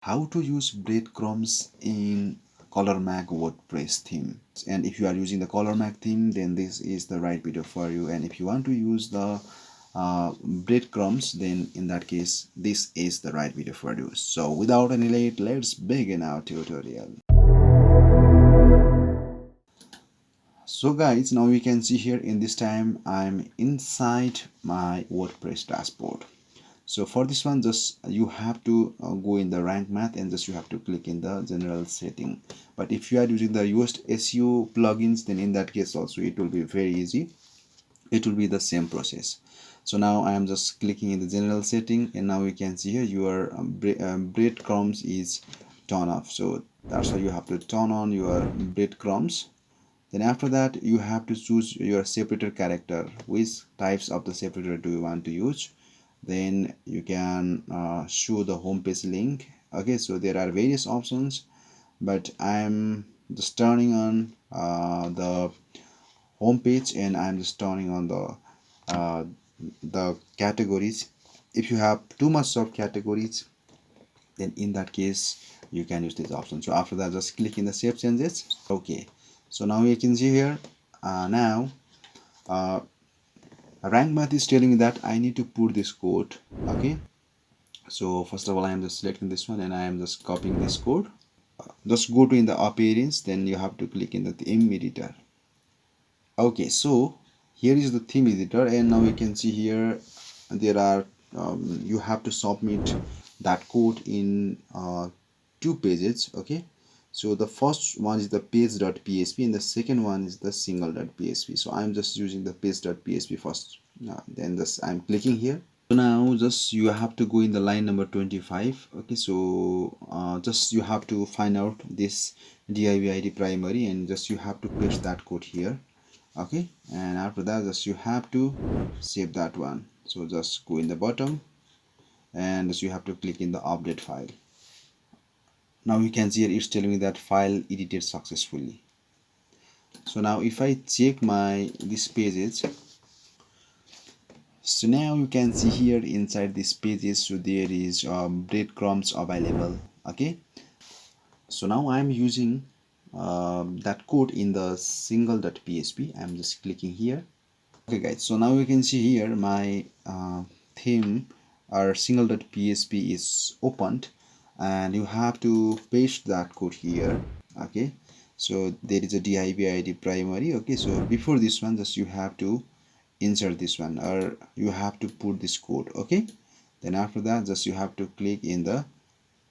How to use breadcrumbs in ColorMag WordPress theme. And if you are using the ColorMag theme, then this is the right video for you. And if you want to use the breadcrumbs, then in that case this is the right video for you. So without any late, let's begin our tutorial. So guys, now you can see here in this time I'm inside my WordPress dashboard. So for this one, just you have to go in the rank math and just you have to click in the general setting. But if you are using the USE SEO plugins, then in that case also it will be very easy. It will be the same process. So now I am just clicking in the general setting, and now you can see here your breadcrumbs is turned off. So that's why you have to turn on your breadcrumbs. Then after that you have to choose your separator character. Which types of the separator do you want to use? Then you can show the home page link. Okay, so there are various options, but I'm just turning on the home page, and I'm just turning on the categories. If you have too much of categories, then in that case you can use this option. So after that, just click in the save changes. Okay, so now you can see here now rank math is telling me that I need to put this code. Okay, so first of all I am just selecting this one and I am just copying this code. Just go to in the appearance, then you have to click in the theme editor. Okay, so here is the theme editor, and now you can see here there are you have to submit that code in two pages. Okay, so the first one is the page.php and the second one is the single.php. So I'm just using the page.php first. Then this I'm clicking here. So now just you have to go in the line number 25. Okay, so just you have to find out this div id primary, and just you have to paste that code here. Okay, and after that just you have to save that one. So just go in the bottom and just you have to click in the update file. Now you can see here it's telling me that file edited successfully. So now if I check my this pages, so now you can see here inside this pages, so there is breadcrumbs available. Okay, so now I'm using that code in the single.php. I'm just clicking here. Okay guys, so now you can see here my theme or single.php is opened, and you have to paste that code here. Okay, so there is a div id primary. Okay, so before this one just you have to insert this one, or you have to put this code. Okay, then after that just you have to click in the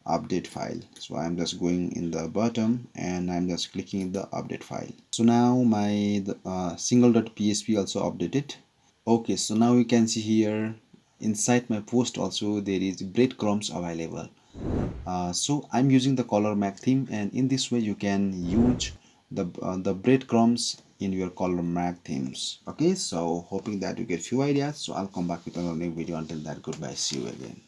update file. So I'm just going in the bottom and I'm just clicking the update file. So now my single.php also updated. Okay, so now you can see here inside my post also there is breadcrumbs available. So I'm using the ColorMag theme, and in this way you can use the breadcrumbs in your ColorMag themes. Okay, so hoping that you get few ideas. So I'll come back with another new video. Until that, goodbye, see you again.